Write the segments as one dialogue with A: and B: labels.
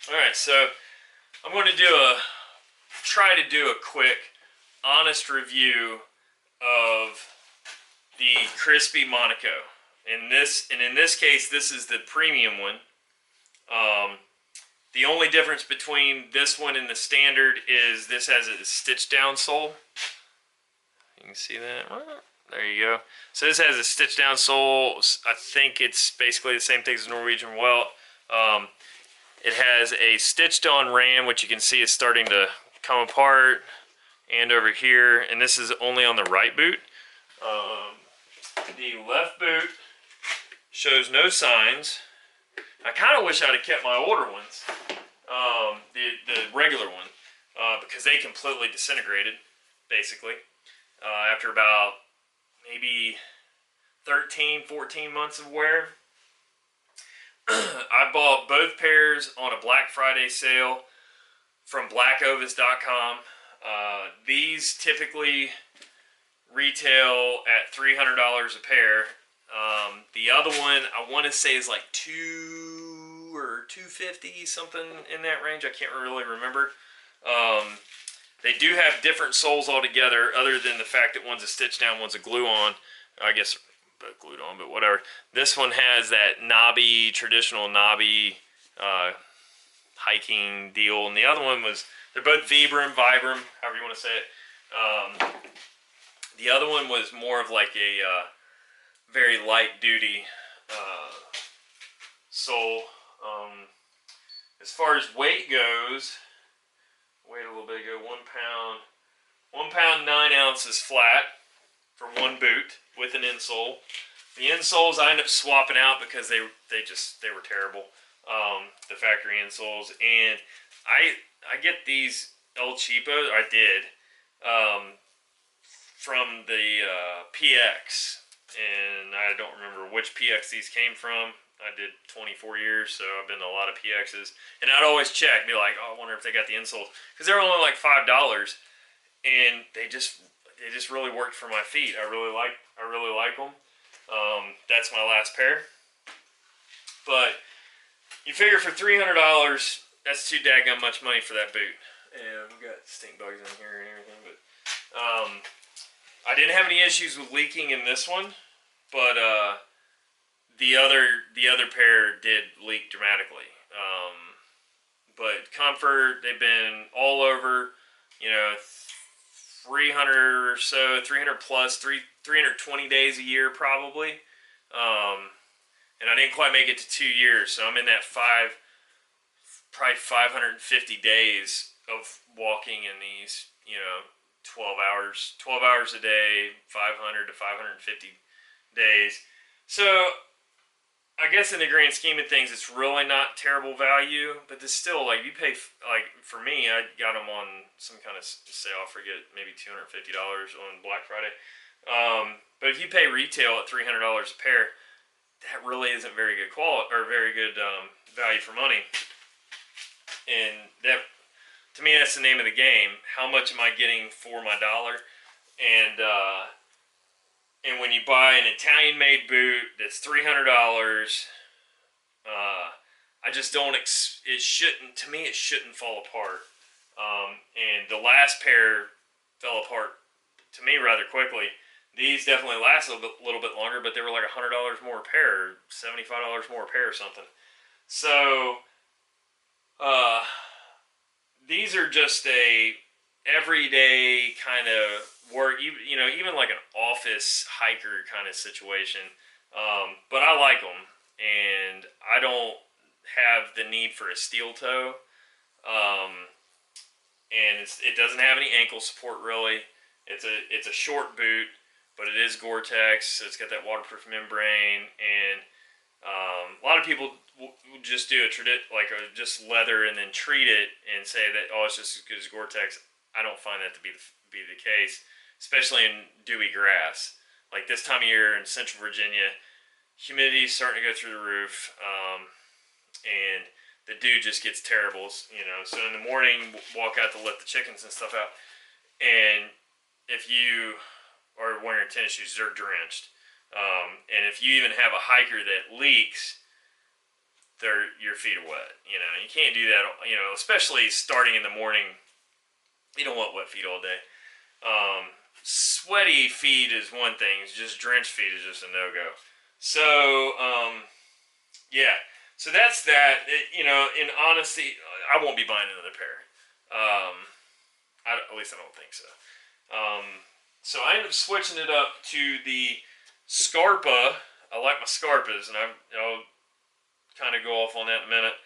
A: Alright, so I'm going to try to do a quick, honest review of the Crispi Monaco. In this case, this is the premium one. The only difference between this one and the standard is this has a stitched down sole. You can see that. There you go. So this has a stitched down sole. I think it's basically the same thing as Norwegian welt. It has a stitched on ram, which you can see is starting to come apart, and over here, and this is only on the right boot. The left boot shows no signs. I kind of wish I'd have kept my older ones, the regular one, because they completely disintegrated, basically, after about maybe 13, 14 months of wear. I bought both pairs on a Black Friday sale from blackovis.com. These typically retail at $300 a pair. The other one I want to say is like $200 or $250, something in that range. I can't really remember. They do have different soles altogether, other than the fact that one's a stitch down, one's a glue on. I guess both glued on, but whatever. This one has that knobby, traditional knobby hiking deal, and the other one was, they're both Vibram, however you want to say it. The other one was more of like a very light duty sole. As far as weight goes, weighed a little bit ago, 1 pound 9 ounces flat for one boot with an insole. The insoles I ended up swapping out because they were terrible. The factory insoles, and I get these El Cheapos. I did from the PX, and I don't remember which PX these came from. I did 24 years, so I've been to a lot of PXs, and I'd always check, be like, oh, I wonder if they got the insoles, because they're only like $5, and they just really worked for my feet. I really like them. That's my last pair. But you figure for $300, that's too daggone much money for that boot. And we got stink bugs in here and everything, but I didn't have any issues with leaking in this one, but the other pair did leak dramatically. But comfort, they've been all over, 300 or so, 300 plus, 320 days a year probably. And I didn't quite make it to 2 years, so I'm in that probably 550 days of walking in these, 12 hours a day, 500 to 550 days. So I guess in the grand scheme of things, it's really not terrible value, but it's still, like, you pay, like, for me, I got them on some kind of sale, I forget, maybe $250 on Black Friday. But if you pay retail at $300 a pair, that really isn't very good quality, or very good value for money. And that, to me, that's the name of the game. How much am I getting for my dollar? And when you buy an Italian-made boot that's $300, I just don't. It shouldn't. To me, it shouldn't fall apart. And the last pair fell apart to me rather quickly. These definitely last a little bit longer, but they were like $100 more a pair, $75 more a pair or something. So these are just a everyday kind of work, even like an office hiker kind of situation. But I like them, and I don't have the need for a steel toe. And it doesn't have any ankle support really. It's a short boot, but it is Gore-Tex, so it's got that waterproof membrane, and a lot of people will just do just leather and then treat it and say that, oh, it's just as good as Gore-Tex. I don't find that to be the case, especially in dewy grass. Like this time of year in Central Virginia, humidity is starting to go through the roof, and the dew just gets terrible, So in the morning, walk out to let the chickens and stuff out, and if you are wearing tennis shoes, they're drenched. And if you even have a hiker that leaks, your feet are wet. You know, you can't do that. You know, especially starting in the morning. You don't want wet feet all day. Sweaty feet is one thing. Just drenched feet is just a no-go. So, yeah. So that's that. You know, in honesty, I won't be buying another pair. At least I don't think so. So I ended up switching it up to the Scarpa. I like my Scarpas, and I'll kind of go off on that in a minute.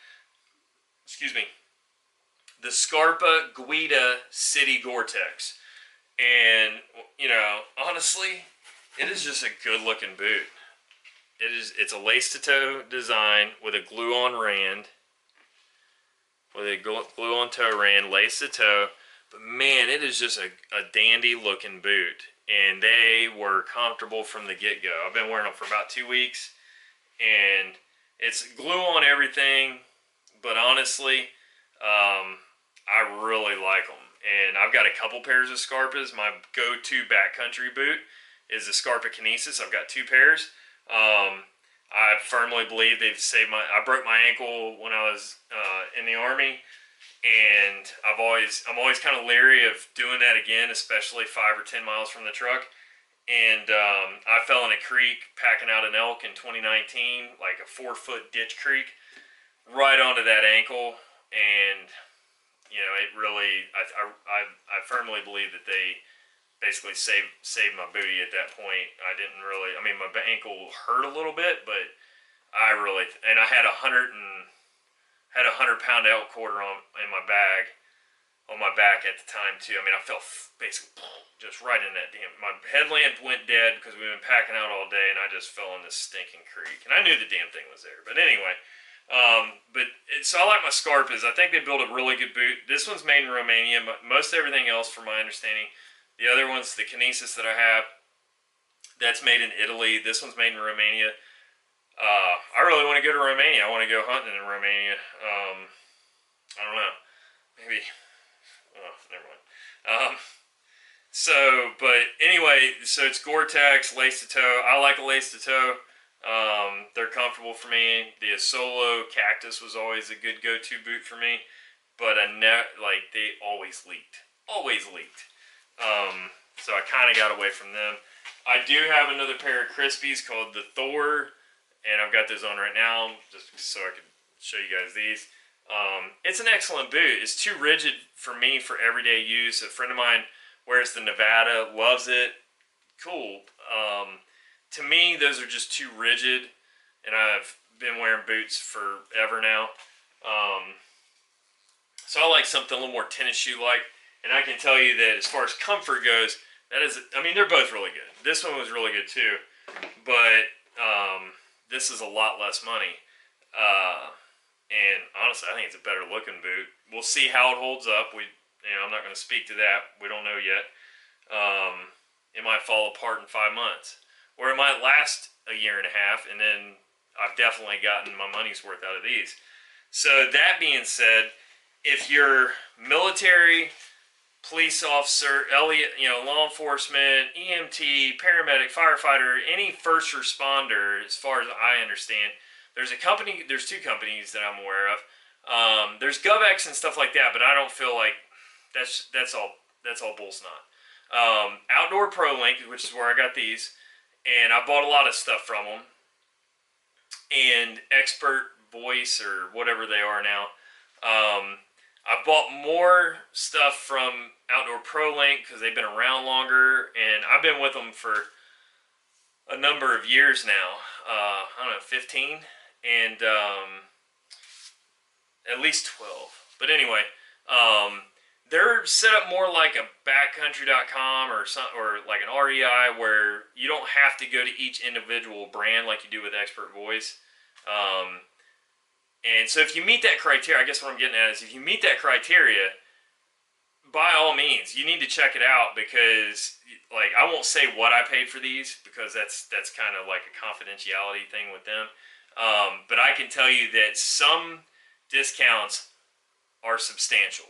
A: Excuse me. The Scarpa Guida City Gore-Tex. And, you know, honestly, it is just a good-looking boot. It's a lace-to-toe design with a glue-on rand. With a glue-on toe rand, lace-to-toe. But, man, it is just a dandy-looking boot. And they were comfortable from the get-go. I've been wearing them for about 2 weeks. And it's glue on everything. But, honestly, I really like them. And I've got a couple pairs of Scarpas. My go-to backcountry boot is the Scarpa Kinesis. I've got 2 pairs. I firmly believe they've saved I broke my ankle when I was in the Army, and I'm always kind of leery of doing that again, especially 5 or 10 miles from the truck. And I fell in a creek packing out an elk in 2019, like a 4-foot ditch creek, right onto that ankle, and you know, it really, I firmly believe that they basically saved my booty at that point. I didn't really, I mean, my ankle hurt a little bit, but I really, and I had a 100-pound elk quarter in my bag, on my back at the time too. I mean, I fell basically just right in that my headlamp went dead because we've been packing out all day, and I just fell in this stinking creek. And I knew the damn thing was there. But anyway, so I like my Scarpas. I think they build a really good boot. This one's made in Romania. Most everything else, from my understanding, the other one's the Kinesis that I have, that's made in Italy. This one's made in Romania. I really want to go to Romania. I want to go hunting in Romania. I don't know. Maybe. Oh, never mind. But anyway, so it's Gore-Tex, lace-to-toe. I like a lace-to-toe. They're comfortable for me. The Solo Cactus was always a good go-to boot for me, but they always leaked. So I kind of got away from them. I do have another pair of Crispies called the Thor, and I've got those on right now just so I could show you guys these. It's an excellent boot. It's too rigid for me for everyday use. A friend of mine wears the Nevada, loves it. Cool. To me, those are just too rigid, and I've been wearing boots forever now. So I like something a little more tennis shoe-like, and I can tell you that as far as comfort goes, they're both really good. This one was really good too, but this is a lot less money. And honestly, I think it's a better looking boot. We'll see how it holds up. I'm not going to speak to that. We don't know yet. It might fall apart in 5 months. Or it might last a year and a half, and then I've definitely gotten my money's worth out of these. So that being said, if you're military, police officer, law enforcement, EMT, paramedic, firefighter, any first responder, as far as I understand, there's 2 companies that I'm aware of. There's GovX and stuff like that, but I don't feel like that's all bull snot. Outdoor Pro Link, which is where I got these. And I bought a lot of stuff from them. And Expert Voice, or whatever they are now. I bought more stuff from Outdoor Pro Link because they've been around longer. And I've been with them for a number of years now. I don't know, 15? And at least 12. But anyway, they're set up more like a backcountry.com or like an REI, where you don't have to go to each individual brand like you do with Expert Voice. And so if you meet that criteria, I guess what I'm getting at is if you meet that criteria, by all means, you need to check it out, because I won't say what I paid for these, because that's kind of like a confidentiality thing with them. But I can tell you that some discounts are substantial.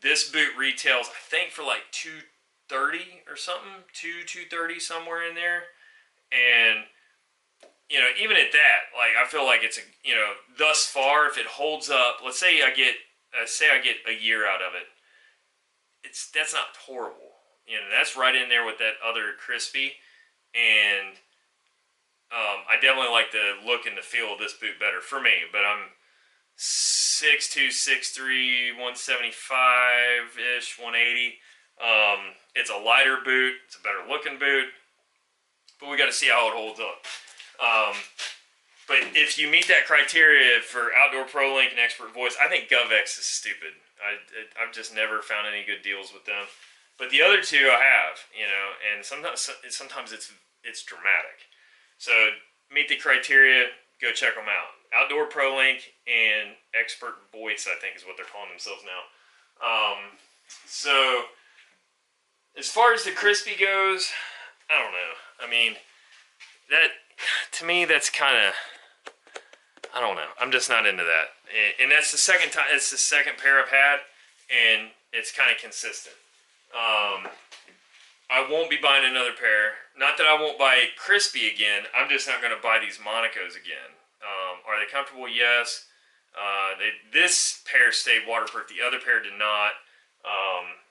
A: This boot retails, I think, for like $230 or something, $230 somewhere in there, and you know, even at that, like I feel like it's a, you know, thus far, if it holds up, let's say I get a year out of it, that's not horrible. You know, that's right in there with that other Crispi, and I definitely like the look and the feel of this boot better for me. But I'm 6'2", 6'3", 175 ish, 180. It's a lighter boot. It's a better looking boot, but we got to see how it holds up. But if you meet that criteria for Outdoor Pro Link and Expert Voice, I think GovX is stupid. I've just never found any good deals with them. But the other two I have, you know, and sometimes it's dramatic. So meet the criteria, go check them out. Outdoor Pro Link and Expert Voice, I think, is what they're calling themselves now. So as far as the Crispi goes, I don't know. I mean, that to me, that's kind of, I don't know. I'm just not into that. And that's the second time. It's the second pair I've had, and it's kind of consistent. I won't be buying another pair. Not that I won't buy Crispi again. I'm just not going to buy these Monacos again. Are they comfortable? Yes. This pair stayed waterproof. The other pair did not.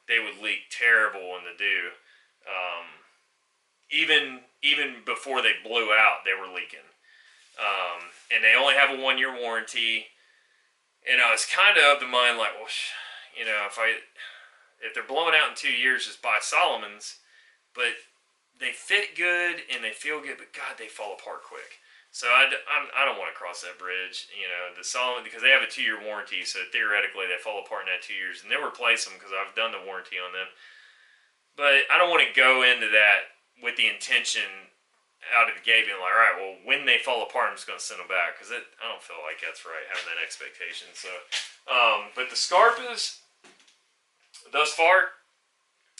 A: They would leak terrible in the dew. Even before they blew out, they were leaking. And they only have a 1-year warranty. And I was kind of the mind like, well, you know, if they're blowing out in 2 years, just buy Solomon's. But they fit good and they feel good, but God, they fall apart quick. So I don't want to cross that bridge, you know, the Solomon, because they have a 2-year warranty, so theoretically they fall apart in that 2 years, and they'll replace them because I've done the warranty on them. But I don't want to go into that with the intention out of the gate being like, all right, well, when they fall apart, I'm just going to send them back, because I don't feel like that's right, having that expectation. So, but the Scarpas, thus far,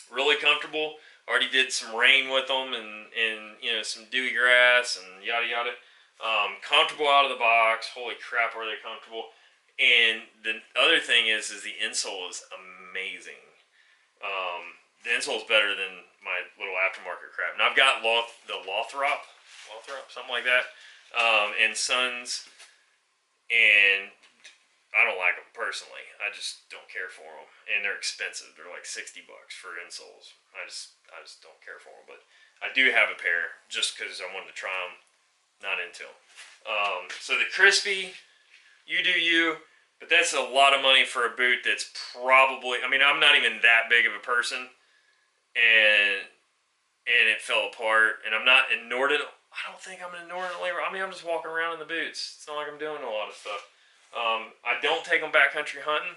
A: really comfortable. Already did some rain with them, and you know, some dewy grass and yada yada. Comfortable out of the box. Holy crap, are they comfortable? And the other thing is the insole is amazing. The insole is better than my little aftermarket crap. And I've got the Lothrop, something like that, and Suns, and I don't like them personally. I just don't care for them, and they're expensive. They're like $60 for insoles. I just don't care for them. But I do have a pair just because I wanted to try them. Not into them. So the Crispi, you do you, but that's a lot of money for a boot that's probably, I mean, I'm not even that big of a person, and it fell apart, and I'm not inordinate. I don't think I'm inordinately, I mean, I'm just walking around in the boots. It's not like I'm doing a lot of stuff. I don't take them backcountry hunting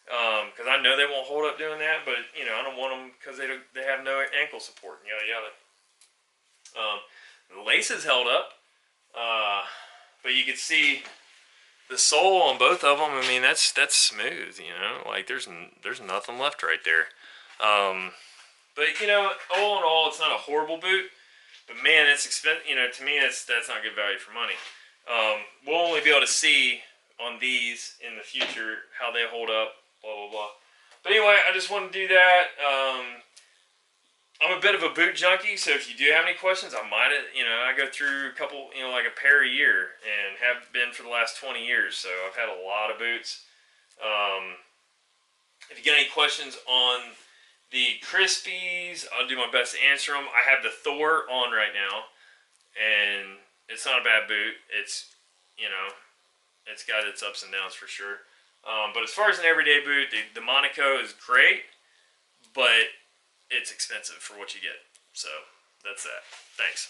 A: because I know they won't hold up doing that. But you know, I don't want them because they have no ankle support. Yada yada. The laces held up, but you could see the sole on both of them. I mean, that's smooth. You know, like there's nothing left right there. But you know, all in all, it's not a horrible boot. But man, it's expensive. You know, to me, that's not good value for money. We'll only be able to see on these in the future how they hold up, blah blah blah. But anyway, I just want to do that. I'm a bit of a boot junkie, so if you do have any questions, I might, you know, I go through a couple, you know, like a pair a year, and have been for the last 20 years. So I've had a lot of boots. If you get any questions on the Crispis, I'll do my best to answer them. I have the Thor on right now, and it's not a bad boot. It's, you know, it's got its ups and downs for sure. But as far as an everyday boot, the Monaco is great, but it's expensive for what you get. So that's that. Thanks.